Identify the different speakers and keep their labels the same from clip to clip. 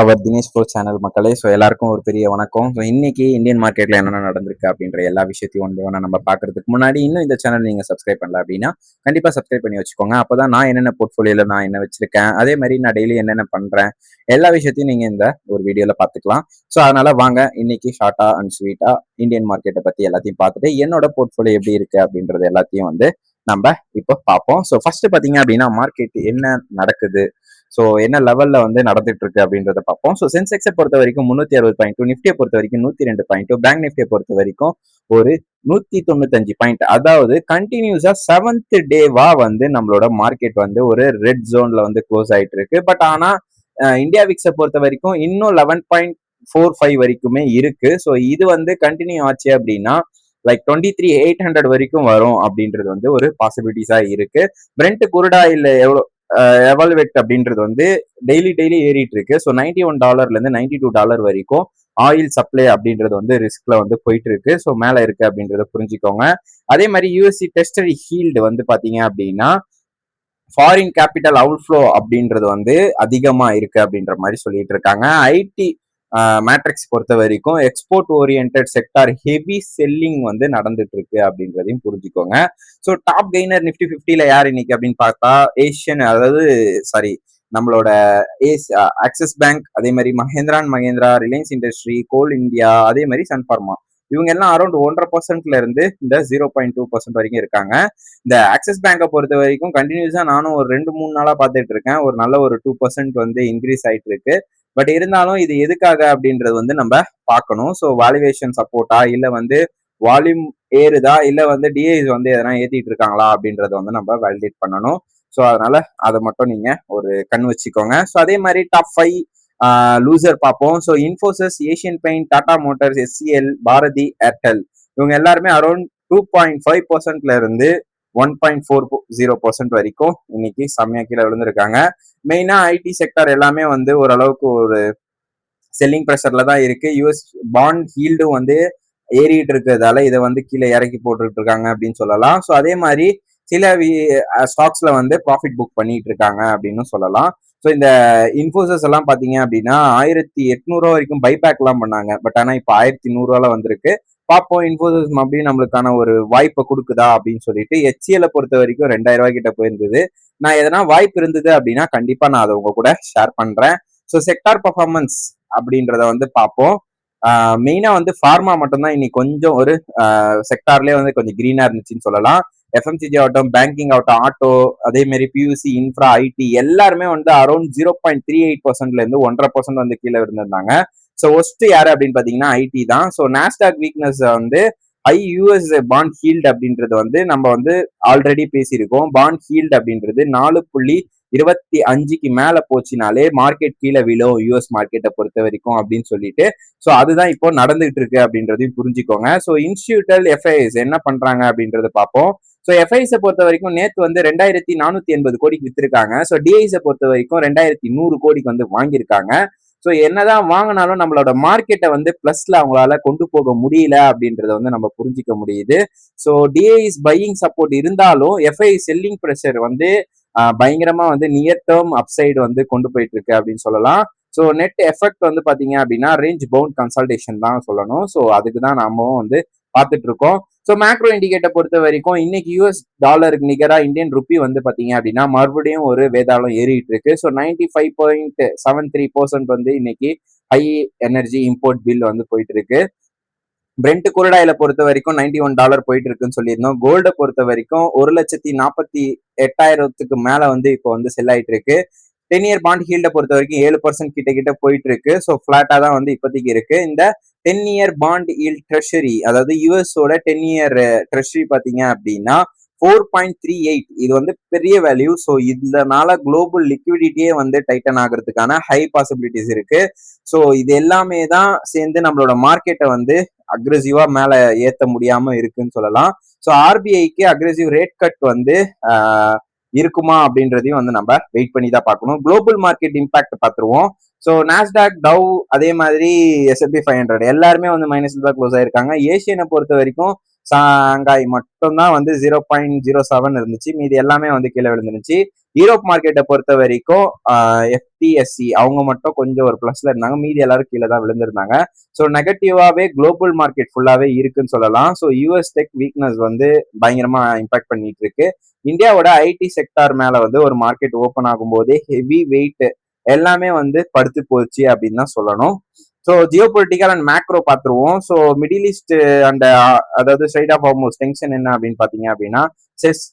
Speaker 1: அவர் Dinesh bro channel மக்களே. So எல்லாருக்கும் ஒரு பெரிய வணக்கம். ஸோ இன்னைக்கு இந்தியன் மார்க்கெட்ல என்னென்ன நடந்திருக்கு அப்படின்ற எல்லா விஷயத்தையும் ஒன்று ஒன்றா நம்ம பார்க்கறதுக்கு முன்னாடி இன்னும் இந்த சேனல் நீங்க சப்ஸ்கிரைப் பண்ணல அப்படின்னா கண்டிப்பா சப்ஸ்கிரைப் பண்ணி வச்சுக்கோங்க. அப்பதான் நான் என்னென்ன போர்ட்ஃபோலியோல நான் என்ன வச்சிருக்கேன், அதே மாதிரி நான் டெய்லி என்னென்ன பண்றேன், எல்லா விஷயத்தையும் நீங்க இந்த ஒரு வீடியோல பார்த்துக்கலாம். ஸோ அதனால வாங்க இன்னைக்கு ஷார்ட்டா அண்ட் ஸ்வீட்டா இந்தியன் மார்க்கெட்டை பத்தி எல்லாத்தையும் பார்த்துட்டு என்னோட போர்ட்ஃபோலியோ எப்படி இருக்கு அப்படின்றது எல்லாத்தையும் நம்ம இப்போ பார்ப்போம். ஸோ ஃபர்ஸ்ட் பாத்தீங்க அப்படின்னா மார்க்கெட் என்ன நடக்குது, ஸோ என்ன லெவல்ல நடந்துட்டு இருக்கு அப்படின்றத பார்ப்போம். ஸோ சென்செக்ஸை பொறுத்த வரைக்கும் 360 பாயிண்ட், நிஃப்டியை பொறுத்த வரைக்கும் 102 பாயிண்ட், பேங்க் நிஃப்டியை பொறுத்த வரைக்கும் ஒரு 195 பாயிண்ட். அதாவது கண்டினியூஸா 7th டேவா நம்மளோட மார்க்கெட் ஒரு ரெட் ஜோன்ல க்ளோஸ் ஆயிட்டு இருக்கு. பட் ஆனா இந்தியா விக்ஸை பொறுத்த வரைக்கும் இன்னும் 11.45 வரைக்குமே இருக்கு. ஸோ இது கண்டினியூ ஆச்சு அப்படின்னா லைக் 23,800 வரைக்கும் வரும் அப்படின்றது ஒரு பாசிபிலிட்டிஸா இருக்கு. பிரெண்ட் குருடா இல்ல எவ்வளோ எவாலுவேட் அப்படின்றது டெய்லி ஏறிட்டு இருக்கு. ஸோ $91 இருந்து $92 வரைக்கும் ஆயில் சப்ளை அப்படின்றது ரிஸ்க்ல போயிட்டு இருக்கு. ஸோ மேல இருக்கு அப்படின்றத புரிஞ்சுக்கோங்க. அதே மாதிரி யூஎஸ்சி டெஸ்டரி ஹீல்டு பாத்தீங்க அப்படின்னா ஃபாரின் கேபிட்டல் அவுட்ஃப்ளோ அப்படின்றது அதிகமா இருக்கு அப்படின்ற மாதிரி சொல்லிட்டு இருக்காங்க. ஐடி மேட்ரிக்ஸ் பொறுத்த வரைக்கும் export orient sector heavy selling நடந்துட்டு இருக்கு அப்படின்றதையும் புரிஞ்சுக்கோங்க. ஸோ டாப் கெய்னர் நிஃப்டி 50ல யார் இன்னைக்கு அப்படின்னு பார்த்தா ஏஷியன், அதாவது சாரி நம்மளோட ஆக்சிஸ் பேங்க், அதே மாதிரி Mahindra and Mahindra, Reliance industry, goal India, அதே மாதிரி சன்ஃபார்மா, இவங்க எல்லாம் அரௌண்ட் 1.5% இருந்து இந்த 0.2% வரைக்கும் இருக்காங்க. இந்த ஆக்சிஸ் பேங்கை பொறுத்த வரைக்கும் கண்டினியூஸா நானும் ஒரு 2-3 நாளா பார்த்துட்டு இருக்கேன். ஒரு நல்ல ஒரு 2% இன்க்ரீஸ் ஆயிட்டு இருக்கு. பட் இருந்தாலும் இது எதுக்காக அப்படின்றது நம்ம பார்க்கணும். ஸோ வால்யூவேஷன் சப்போர்ட்டா இல்ல வால்யூம் ஏறுதா இல்ல டிஐஸ் எதனா ஏத்திட்டு இருக்காங்களா அப்படின்றத நம்ம வேலிடேட் பண்ணணும். ஸோ அதனால அதை மட்டும் நீங்க ஒரு கண் வச்சுக்கோங்க. ஸோ அதே மாதிரி டாப் 5 லூசர் பார்ப்போம். So Infosys, Asian Paint, Tata Motors, S C L, Bharti Airtel, இவங்க எல்லாருமே அரௌண்ட் 2.5% இருந்து 1.40% வரைக்கும் இன்னைக்கு செம்மையா கீழே விழுந்திருக்காங்க. மெயினா ஐடி செக்டர் எல்லாமே ஓரளவுக்கு ஒரு செல்லிங் ப்ரெஷர்ல தான் இருக்கு. யூஎஸ் பாண்ட் ஹீல்டும் ஏறிட்டு இருக்கிறதால இதை கீழே இறக்கி போட்டுட்டு இருக்காங்க அப்படின்னு சொல்லலாம். ஸோ அதே மாதிரி சில ஸ்டாக்ஸ்ல ப்ராஃபிட் புக் பண்ணிட்டு இருக்காங்க அப்படின்னு சொல்லலாம். ஸோ இந்த இன்ஃபோசிஸ் எல்லாம் பாத்தீங்க அப்படின்னா 1,800 வரைக்கும் பைபேக் எல்லாம் பண்ணாங்க. பட் ஆனா இப்போ 1,100 வந்திருக்கு. பார்ப்போம் இன்ஃபோசிஸ் மறுபடியும் நம்மளுக்கான ஒரு வாய்ப்பை கொடுக்குதா அப்படின்னு சொல்லிட்டு. HCL பொறுத்த வரைக்கும் 2,000 கிட்ட போயிருந்தது. நான் எதனா வாய்ப்பு இருந்தது அப்படின்னா கண்டிப்பா நான் அதை உங்க கூட ஷேர் பண்றேன். ஸோ செக்டார் பர்ஃபார்மன்ஸ் அப்படின்றத பார்ப்போம். மெயினா ஃபார்மா மட்டும்தான் இன்னைக்கு கொஞ்சம் ஒரு செக்டார்லயே கொஞ்சம் கிரீனா இருந்துச்சுன்னு சொல்லலாம். எஃப்எம்சிஜி ஆகட்டும், பேங்கிங் ஆகட்டும், ஆட்டோ, அதே மாதிரி பியூசி, இன்ஃப்ரா, ஐடி எல்லாருமே அரௌண்ட் 0.38% இருந்து 1.5% கீழே இருந்திருந்தாங்க. ஸோ ஒஸ்ட் யாரு அப்படின்னு பாத்தீங்கன்னா ஐடி தான். So Nasdaq weakness high US bond healed அப்படின்றது நம்ம ஆல்ரெடி பேசியிருக்கோம். பாண்ட் ஹீல்டு அப்படின்றது 4.25க்கு மேல போச்சுனாலே மார்க்கெட் கீழே விழும் யூஎஸ் மார்க்கெட்டை பொறுத்த வரைக்கும் அப்படின்னு சொல்லிட்டு. ஸோ அதுதான் இப்போ நடந்துகிட்டு இருக்கு அப்படின்றதையும் புரிஞ்சுக்கோங்க. ஸோ இன்ஸ்டிடியூட்டல் எஃப்ஐஎஸ் என்ன பண்றாங்க அப்படின்றத பார்ப்போம். ஸோ எஃப்ஐஎஸ் பொறுத்த வரைக்கும் நேற்று 2,480 கோடிக்கு வித்திருக்காங்க. ஸோ டிஐஸை பொறுத்த வரைக்கும் 2,100 கோடிக்கு வாங்கியிருக்காங்க. ஸோ என்னதான் வாங்கினாலும் நம்மளோட மார்க்கெட்டை பிளஸ்ல அவங்களால கொண்டு போக முடியல அப்படின்றத நம்ம புரிஞ்சிக்க முடியுது. ஸோ டிஐஸ் பையிங் சப்போர்ட் இருந்தாலும் எஃப்ஐ செல்லிங் ப்ரெஷர் பயங்கரமா நியர் டேர்ம் அப்சைடு கொண்டு போயிட்டு இருக்கு அப்படின்னு சொல்லலாம். ஸோ நெட் எஃபெக்ட் பாத்தீங்க அப்படின்னா ரேஞ்ச் பவுண்ட் கன்சல்டேஷன் தான் சொல்லணும். ஸோ அதுக்கு தான் நாமும் பார்த்துட்டு இருக்கோம். ஸோ மேக்ரோ இண்டிகேட்டர் பொறுத்த வரைக்கும் இன்னைக்கு யூஎஸ் டாலருக்கு நிகரா இந்தியன் ருப்பி பாத்தீங்க அப்படின்னா மறுபடியும் ஒரு வேதாளம் ஏறிட்டு இருக்கு. ஸோ 95.73% இன்னைக்கு ஹை எனர்ஜி இம்போர்ட் பில் போயிட்டு இருக்கு. பிரெண்ட் குருடாயில பொறுத்த வரைக்கும் $91 போயிட்டு இருக்குன்னு சொல்லியிருந்தோம். கோல்டை பொறுத்த வரைக்கும் 1,48,000க்கு மேல இப்போ செல் ஆயிட்டு இருக்கு. 10 இயர் பாண்ட் ஹீல்டை பொறுத்த வரைக்கும் 7% கிட்ட போயிட்டு இருக்கு. ஸோ பிளாட்டா தான் இப்போதைக்கு இருக்கு. இந்த 10 இயர் பாண்ட் ஈல்ட் ட்ரெஷரி, அதாவது யூஎஸோட 10 இயர் ட்ரெஷரி பாத்தீங்க அப்படின்னா 4.38, இது பெரிய வேல்யூ. ஸோ இதனால குளோபல் லிக்விடிட்டியே டைட்டன் ஆகிறதுக்கான ஹை பாசிபிலிட்டிஸ் இருக்கு. ஸோ இது எல்லாமே தான் சேர்ந்து நம்மளோட மார்க்கெட்டை அக்ரெசிவா மேல ஏத்த முடியாம இருக்குன்னு சொல்லலாம். ஸோ ஆர்பிஐக்கு அக்ரெசிவ் ரேட் கட் இருக்குமா அப்படின்றதையும் நம்ம வெயிட் பண்ணி தான் பார்க்கணும். குளோபல் மார்க்கெட் இம்பாக்ட் பார்த்துருவோம். ஸோ நாஸ்டாக், டவ், அதே மாதிரி S&P 500 எல்லாருமே மைனஸ்ல தான் க்ளோஸ் ஆயிருக்காங்க. ஏஷியனை பொறுத்த வரைக்கும் ஷாங்காய் மட்டும்தான் 0.07 இருந்துச்சு. மீதி எல்லாமே கீழே விழுந்துருச்சு. யூரோப் மார்க்கெட்டை பொறுத்த வரைக்கும் எஃப்டிஎஸ்சி அவங்க மட்டும் கொஞ்சம் ஒரு பிளஸ்ல இருந்தாங்க, மீதி எல்லாரும் கீழே தான் விழுந்திருந்தாங்க. ஸோ நெகட்டிவாவே குளோபல் மார்க்கெட் ஃபுல்லாவே இருக்குன்னு சொல்லலாம். ஸோ யூஎஸ் டெக் வீக்னஸ் வந்து பயங்கரமா இம்பாக்ட் பண்ணிட்டு இருக்கு. இந்தியாவோட ஐடி செக்டார் மேல வந்து ஒரு மார்க்கெட் ஓப்பன் ஆகும் போதே ஹெவி வெயிட் எல்லாமே வந்து படுத்து போச்சு அப்படின்னு தான் சொல்லணும். So geopolitical and macro பார்த்துருவோம். ஸோ மிடில் ஈஸ்ட் அண்ட் அதாவது ஸ்ட்ரைட் ஆஃப் ஹார்மோஸ் டென்ஷன் என்ன அப்படின்னு பார்த்தீங்க அப்படின்னா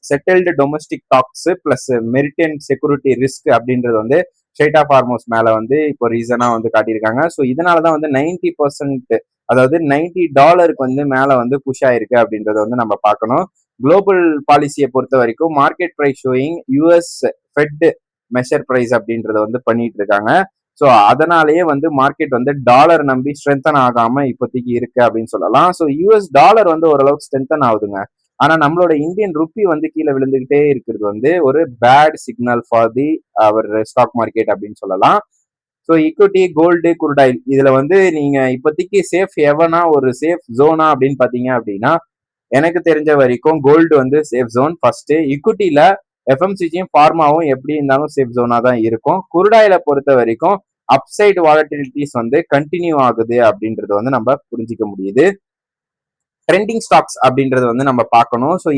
Speaker 1: settled domestic tax plus maritime security risk அப்படின்றது வந்து ஸ்ட்ரைட் ஆஃப் ஹார்மோஸ் மேல வந்து இப்போ ரீசனா வந்து காட்டியிருக்காங்க. ஸோ இதனாலதான் வந்து 90% அதாவது $90 வந்து மேல வந்து புஷ் ஆயிருக்கு அப்படின்றத வந்து நம்ம பார்க்கணும். குளோபல் பாலிசியை பொறுத்த வரைக்கும் market price showing US Fed measure price அப்படின்றத வந்து பண்ணிட்டு இருக்காங்க. ஸோ அதனாலேயே வந்து மார்க்கெட் வந்து டாலர் நம்பி ஸ்ட்ரென்தன் ஆகாம இப்போதைக்கு இருக்கு அப்படின்னு சொல்லலாம். ஸோ யூஎஸ் டாலர் வந்து ஓரளவுக்கு ஸ்ட்ரென்தன் ஆகுதுங்க. ஆனா நம்மளோட இந்தியன் ருப்பி வந்து கீழே விழுந்துகிட்டே இருக்கிறது வந்து ஒரு bad signal for the our stock market அப்படின்னு சொல்லலாம். ஸோ ஈக்விட்டி கோல்டு குருடாயில் இதுல வந்து நீங்க இப்போதைக்கு சேஃப் எவனா ஒரு சேஃப் ஜோனா அப்படின்னு பாத்தீங்க அப்படின்னா எனக்கு தெரிஞ்ச வரைக்கும் கோல்டு வந்து சேஃப் ஜோன் ஃபர்ஸ்ட். ஈக்விட்டியில எஃப்எம்சிஜியும் ஃபார்மாவும் எப்படி இருந்தாலும் சேஃப் ஜோனா தான் இருக்கும். குருடாயில பொறுத்த வரைக்கும் அப்சைட் வாலட்டிலிட்டிஸ் வந்து கண்டினியூ ஆகுது அப்படின்றது வந்து நம்ம புரிஞ்சிக்க முடியுது. ட்ரெண்டிங் ஸ்டாக்ஸ் அப்படின்றது வந்து நம்ம பார்க்கணும். ஸோ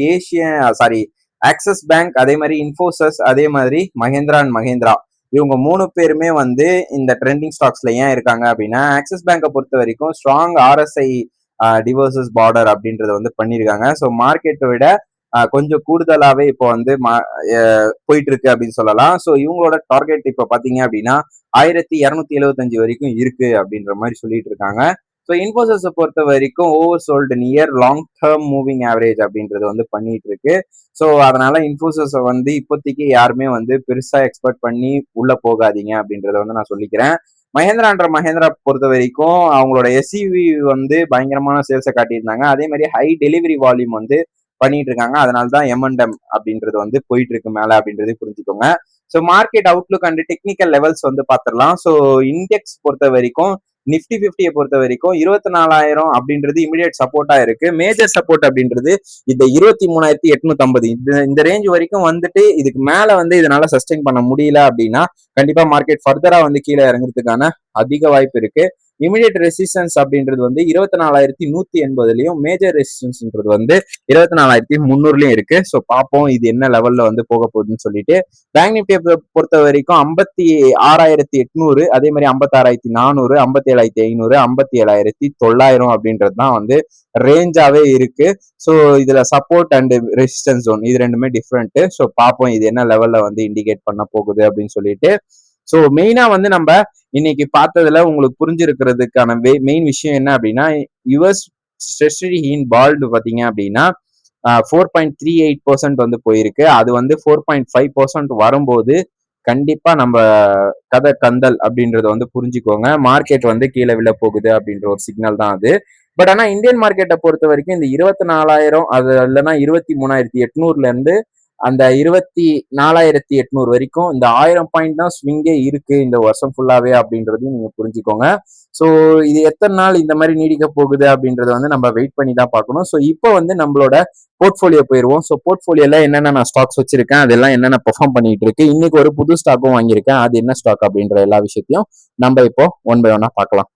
Speaker 1: ஆக்சிஸ் பேங்க், அதே மாதிரி இன்ஃபோசஸ், அதே மாதிரி மஹேந்திரா அண்ட் மஹேந்திரா இவங்க 3 பேருமே வந்து இந்த ட்ரெண்டிங் ஸ்டாக்ஸ்ல ஏன் இருக்காங்க அப்படின்னா ஆக்சிஸ் பேங்கை பொறுத்த வரைக்கும் ஸ்ட்ராங் ஆர்எஸ்ஐ டிவர்சஸ் பார்டர் அப்படின்றத வந்து பண்ணியிருக்காங்க. ஸோ மார்க்கெட்டை விட கொஞ்சம் கூடுதலாவே இப்போ வந்து போயிட்டு இருக்கு அப்படின்னு சொல்லலாம். ஸோ இவங்களோட டார்கெட் இப்போ பாத்தீங்க அப்படின்னா 1275 வரைக்கும் இருக்கு அப்படின்ற மாதிரி சொல்லிட்டு இருக்காங்க. ஸோ இன்ஃபோசிஸை பொறுத்த வரைக்கும் over sold near long term moving average அப்படின்றது வந்து பண்ணிட்டு இருக்கு. ஸோ அதனால இன்ஃபோசிஸை வந்து இப்போதைக்கு யாருமே வந்து பெருசா எக்ஸ்பெக்ட் பண்ணி உள்ள போகாதீங்க அப்படின்றத வந்து நான் சொல்லிக்கிறேன். மஹேந்திரா பொறுத்த வரைக்கும் அவங்களோட எஸ்இவி வந்து பயங்கரமான சேல்ஸை காட்டியிருந்தாங்க. அதே மாதிரி ஹை டெலிவரி வால்யூம் வந்து பண்ணிட்டு இருக்காங்க. அதனாலதான் எம்என்டம் அப்படின்றது வந்து போயிட்டு இருக்கு மேல அப்படின்றது புரிஞ்சுக்கோங்க. So market Outlook and technical levels வந்து பாத்திரலாம். ஸோ இண்டெக்ஸ் பொறுத்த வரைக்கும் நிப்டி 50 பொறுத்த வரைக்கும் 24,000 அப்படின்றது இமிடியேட் சப்போர்ட்டா இருக்கு. மேஜர் சப்போர்ட் அப்படின்றது இந்த 23,850 இந்த ரேஞ்ச் வரைக்கும் வந்துட்டு இதுக்கு மேல வந்து இதனால சஸ்டெயின் பண்ண முடியல அப்படின்னா கண்டிப்பா மார்க்கெட் ஃபர்தரா வந்து கீழே இறங்குறதுக்கான அதிக வாய்ப்பு இருக்கு. இமிடியேட் ரெசிஸ்டன்ஸ் அப்படின்றது வந்து 24,180லயும் மேஜர் ரெசிஸ்டன்ஸ்ன்றது வந்து 24,300லயும் இருக்கு. ஸோ பார்ப்போம் இது என்ன லெவல்ல வந்து போக போகுதுன்னு சொல்லிட்டு. பேங்க் நிப்டியை பொறுத்த வரைக்கும் 56,800, அதே மாதிரி 56,400, 57,500, 57,900 அப்படின்றது தான் வந்து ரேஞ்சாவே இருக்கு. ஸோ இதுல சப்போர்ட் அண்ட் ரெசிஸ்டன்ஸ் ஜோன் இது ரெண்டுமே டிஃப்ரெண்ட். ஸோ பார்ப்போம் இது என்ன லெவல்ல வந்து இண்டிகேட் பண்ண போகுது அப்படின்னு சொல்லிட்டு. ஸோ மெயினா வந்து நம்ம இன்னைக்கு பார்த்ததுல உங்களுக்கு புரிஞ்சிருக்கிறதுக்கான மெயின் விஷயம் என்ன அப்படின்னா யுஎஸ் ட்ரெஷரி இன் பால்டு பாத்தீங்க அப்படின்னா 4.38% வந்து போயிருக்கு. அது வந்து 4.5% வரும்போது கண்டிப்பா நம்ம கதை கந்தல் அப்படின்றத வந்து புரிஞ்சுக்கோங்க. மார்க்கெட் வந்து கீழே விழ போகுது அப்படின்ற ஒரு சிக்னல் தான் அது. பட் ஆனா இந்தியன் மார்க்கெட்டை பொறுத்த வரைக்கும் இந்த 24,000 அது இல்லைன்னா 23,800ல இருந்து அந்த 24,800 வரைக்கும் இந்த 1000 பாயிண்ட் தான் ஸ்விங்கே இருக்கு இந்த வருஷம் ஃபுல்லாவே அப்படின்றதையும் நீங்க புரிஞ்சுக்கோங்க. ஸோ இது எத்தனை நாள் இந்த மாதிரி நீடிக்க போகுது அப்படின்றத வந்து நம்ம வெயிட் பண்ணி தான் பார்க்கணும். ஸோ இப்போ வந்து நம்மளோட போர்ட்ஃபோலியோ போயிருவோம். ஸோ போர்ட்ஃபோலியோல என்னென்ன நான் ஸ்டாக்ஸ் வச்சிருக்கேன், அதெல்லாம் என்னென்ன பெர்ஃபார்ம் பண்ணிட்டு இருக்கு, இன்னைக்கு ஒரு புது ஸ்டாக்கும் வாங்கியிருக்கேன், அது என்ன ஸ்டாக் அப்படின்ற எல்லா விஷயத்தையும் நம்ம இப்போ ஒன் பை ஒன்னா பார்க்கலாம்.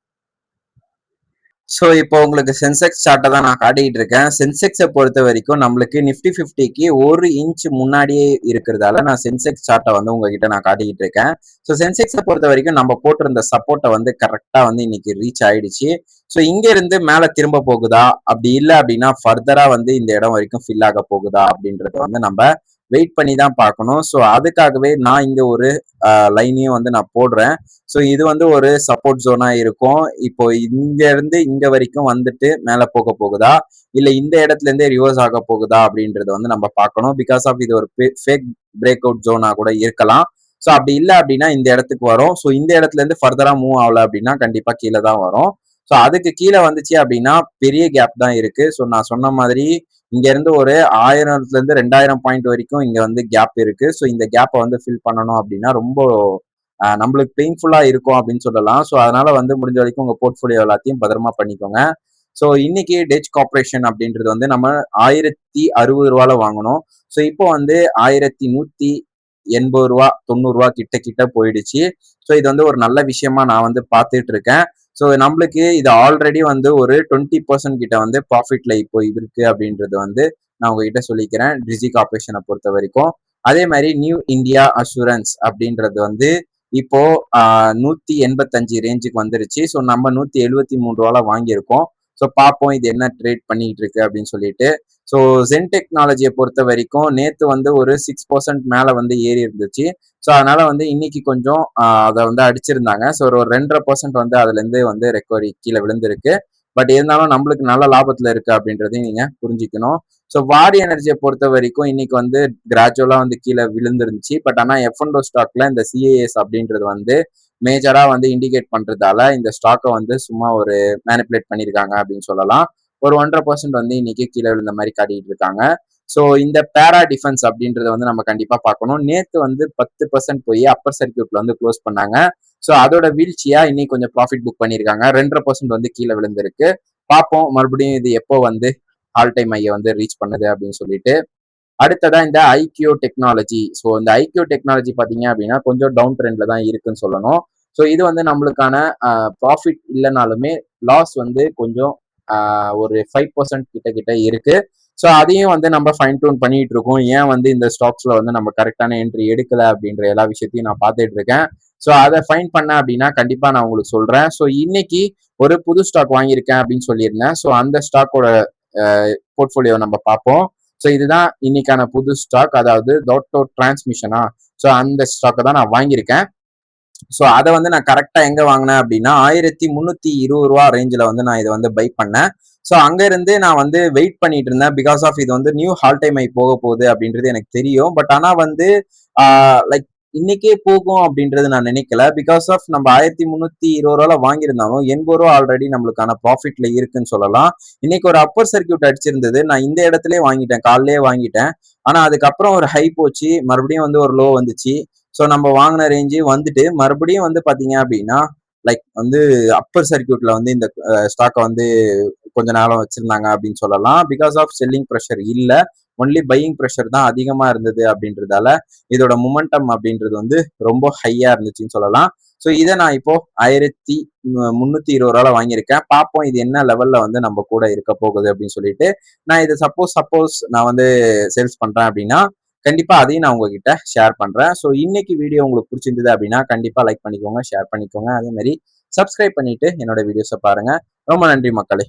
Speaker 1: ஸோ இப்போ உங்களுக்கு சென்செக்ஸ் சார்ட்டை தான் நான் காட்டிக்கிட்டு இருக்கேன். சென்செக்ஸை பொறுத்த வரைக்கும் நம்மளுக்கு நிப்டி 50க்கு 1 இன்ச் முன்னாடியே இருக்கிறதால நான் சென்செக்ஸ் சார்ட்டை வந்து உங்ககிட்ட நான் காட்டிக்கிட்டு இருக்கேன். ஸோ சென்செக்ஸை பொறுத்த வரைக்கும் நம்ம போட்டிருந்த சப்போர்ட்டை வந்து கரெக்டா வந்து இன்னைக்கு ரீச் ஆயிடுச்சு. ஸோ இங்க இருந்து மேல திரும்ப போகுதா, அப்படி இல்லை அப்படின்னா ஃபர்தரா வந்து இந்த இடம் வரைக்கும் ஃபில் ஆக போகுதா அப்படின்றத வந்து நம்ம வெயிட் பண்ணி தான் பார்க்கணும். ஸோ அதுக்காகவே நான் இங்க ஒரு லைனையும் வந்து நான் போடுறேன். ஸோ இது வந்து ஒரு சப்போர்ட் ஜோனா இருக்கும். இப்போ இங்க இருந்து இங்க வரைக்கும் வந்துட்டு மேல போக போகுதா, இல்ல இந்த இடத்துல இருந்தே ரிவர்ஸ் ஆக போகுதா அப்படின்றத வந்து நம்ம பார்க்கணும். பிகாஸ் ஆஃப் இது ஒரு ஃபேக் பிரேக் அவுட் ஜோனா கூட இருக்கலாம். ஸோ அப்படி இல்லை அப்படின்னா இந்த இடத்துக்கு வரும். ஸோ இந்த இடத்துல இருந்து ஃபர்தரா மூவ் ஆகல அப்படின்னா கண்டிப்பா கீழே தான் வரும். ஸோ அதுக்கு கீழே வந்துச்சு அப்படின்னா பெரிய கேப் தான் இருக்கு. ஸோ நான் சொன்ன மாதிரி இங்க இருந்து ஒரு 1000ல இருந்து 2000 பாயிண்ட் வரைக்கும் இங்க வந்து கேப் இருக்கு. ஸோ இந்த கேப்பை வந்து ஃபில் பண்ணணும் அப்படின்னா ரொம்ப நம்மளுக்கு பெயின்ஃபுல்லா இருக்கும் அப்படின்னு சொல்லலாம். ஸோ அதனால வந்து முடிஞ்ச வரைக்கும் உங்க போர்ட்ஃபோலியோ எல்லாத்தையும் பத்திரமா பண்ணிக்கோங்க. ஸோ இன்னைக்கு டெச் கார்பரேஷன் அப்படின்றது வந்து நம்ம 1060 ரூபால வாங்கணும். ஸோ இப்போ வந்து 1100 ரூ. 80 ரூ. 90 கிட்ட கிட்ட போயிடுச்சு. ஸோ இது வந்து ஒரு நல்ல விஷயமா நான் வந்து பார்த்துட்டு இருக்கேன். ஸோ நம்மளுக்கு இது ஆல்ரெடி வந்து ஒரு 20% கிட்ட வந்து ப்ராஃபிட்ல இப்போ இருக்கு அப்படின்றது வந்து நான் உங்ககிட்ட சொல்லிக்கிறேன் டிஜி கார்பரேஷனை பொறுத்த வரைக்கும். அதே மாதிரி நியூ இந்தியா அசூரன்ஸ் அப்படின்றது வந்து இப்போ 185 ரேஞ்சுக்கு வந்துருச்சு. ஸோ நம்ம ரூ. 173 வாங்கியிருக்கோம். ஸோ பார்ப்போம் இது என்ன ட்ரேட் பண்ணிட்டு இருக்கு அப்படின்னு சொல்லிட்டு. ஸோ ஜென் டெக்னாலஜியை பொறுத்த வரைக்கும் நேத்து வந்து ஒரு 6% மேல வந்து ஏறி இருந்துச்சு. ஸோ அதனால வந்து இன்னைக்கு கொஞ்சம் அதை வந்து அடிச்சிருந்தாங்க. ஸோ ஒரு 2.5% வந்து அதுல இருந்து வந்து ரெக்கவரி கீழே விழுந்திருக்கு. பட் இருந்தாலும் நம்மளுக்கு நல்ல லாபத்துல இருக்கு அப்படின்றதையும் நீங்க புரிஞ்சுக்கணும். ஸோ வாடி எனர்ஜியை பொறுத்த வரைக்கும் இன்னைக்கு வந்து கிராஜுவலா வந்து கீழே விழுந்துருந்துச்சு. பட் ஆனா எஃப்என்டோ ஸ்டாக்ல இந்த சிஏஎஸ் அப்படின்றது வந்து மேஜரா வந்து இண்டிகேட் பண்றதால இந்த ஸ்டாக்கை வந்து சும்மா ஒரு மேனிப்புலேட் பண்ணியிருக்காங்க அப்படின்னு சொல்லலாம். ஒரு 1.5% வந்து இன்னைக்கு கீழே விழுந்த மாதிரி காட்டிட்டு இருக்காங்க. ஸோ இந்த பேரா டிஃபென்ஸ் அப்படின்றத வந்து நம்ம கண்டிப்பா பார்க்கணும். நேத்து வந்து 10% போய் அப்பர் சர்க்கியூட்ல வந்து க்ளோஸ் பண்ணாங்க. ஸோ அதோட வீழ்ச்சியா இன்னைக்கு கொஞ்சம் ப்ராஃபிட் புக் பண்ணியிருக்காங்க. 2.5% வந்து கீழே விழுந்திருக்கு. பார்ப்போம் மறுபடியும் இது எப்போ வந்து ஆல் டைம் ஐயை வந்து ரீச் பண்ணுது அப்படின்னு சொல்லிட்டு. அடுத்ததா இந்த ஐக்கியூ டெக்னாலஜி. ஸோ இந்த ஐக்கியூ டெக்னாலஜி பார்த்தீங்க அப்படின்னா கொஞ்சம் டவுன் ட்ரெண்ட்ல தான் இருக்குன்னு சொல்லணும். ஸோ இது வந்து நம்மளுக்கான ப்ராஃபிட் இல்லைனாலுமே லாஸ் வந்து கொஞ்சம் ஒரு 5% கிட்ட கிட்ட இருக்கு. ஸோ அதையும் வந்து நம்ம ஃபைன் டூன் பண்ணிட்டு இருக்கோம். ஏன் வந்து இந்த ஸ்டாக்ஸ்ல வந்து நம்ம கரெக்டான என்ட்ரி எடுக்கல அப்படின்ற எல்லா விஷயத்தையும் நான் பார்த்துட்டு இருக்கேன். ஸோ அதை ஃபைன் பண்ண அப்படின்னா கண்டிப்பா நான் உங்களுக்கு சொல்றேன். ஸோ இன்னைக்கு ஒரு புது ஸ்டாக் வாங்கியிருக்கேன் அப்படின்னு சொல்லியிருந்தேன். ஸோ அந்த ஸ்டாக்கோட போர்ட்ஃபோலியோ நம்ம பார்ப்போம். ஸோ இதுதான் இன்னைக்கான புது ஸ்டாக், அதாவது தோட்டோ டிரான்ஸ்மிஷனா. ஸோ அந்த ஸ்டாக்கை தான் நான் வாங்கியிருக்கேன். ஸோ அதை வந்து நான் கரெக்டா எங்க வாங்கினேன் அப்படின்னா ரூ. 1320 ரேஞ்சில் வந்து நான் இதை வந்து பை பண்ணேன். ஸோ அங்க இருந்து நான் வந்து வெயிட் பண்ணிட்டு இருந்தேன். பிகாஸ் ஆஃப் இது வந்து நியூ ஹால் டைம் ஐ போக போகுது அப்படின்றது எனக்கு தெரியும். பட் ஆனா வந்து லைக் இன்னைக்கே போகும் அப்படின்றது நான் நினைக்கல. பிகாஸ் ஆஃப் நம்ம ரூ. 1320 வாங்கியிருந்தாலும் ரூ. 80 ஆல்ரெடி நம்மளுக்கான ப்ராஃபிட்ல இருக்குன்னு சொல்லலாம். இன்னைக்கு ஒரு அப்பர் சர்க்கியூட் அடிச்சிருந்தது. நான் இந்த இடத்துலயே வாங்கிட்டேன், காலையிலே வாங்கிட்டேன். ஆனா அதுக்கப்புறம் ஒரு ஹை போச்சு, மறுபடியும் வந்து ஒரு லோ வந்துச்சு. ஸோ நம்ம வாங்கின ரேஞ்சு வந்துட்டு மறுபடியும் வந்து பாத்தீங்க அப்படின்னா லைக் வந்து அப்பர் சர்க்கியூட்ல வந்து இந்த ஸ்டாக்கை வந்து கொஞ்ச நேரம் வச்சிருந்தாங்க அப்படின்னு சொல்லலாம். பிகாஸ் ஆஃப் செல்லிங் ப்ரெஷர் இல்ல, ஒன்லி பையிங் ப்ரெஷர் தான் அதிகமா இருந்தது அப்படின்றதால இதோட மொமெண்டம் அப்படின்றது வந்து ரொம்ப ஹையா இருந்துச்சுன்னு சொல்லலாம். ஸோ இதை நான் இப்போ 1320 வாங்கியிருக்கேன். பார்ப்போம் இது என்ன லெவல்ல வந்து நம்ம கூட இருக்க போகுது அப்படின்னு சொல்லிட்டு. நான் இது சப்போஸ் நான் வந்து சேல்ஸ் பண்றேன் அப்படின்னா கண்டிப்பா அதையும் நான் உங்ககிட்ட ஷேர் பண்றேன். ஸோ இன்னைக்கு வீடியோ உங்களுக்கு பிடிச்சிருந்தது அப்படின்னா கண்டிப்பா லைக் பண்ணிக்கோங்க, ஷேர் பண்ணிக்கோங்க. அதே மாதிரி சப்ஸ்கிரைப் பண்ணிட்டு என்னோட வீடியோஸை பாருங்க. ரொம்ப நன்றி மக்களே.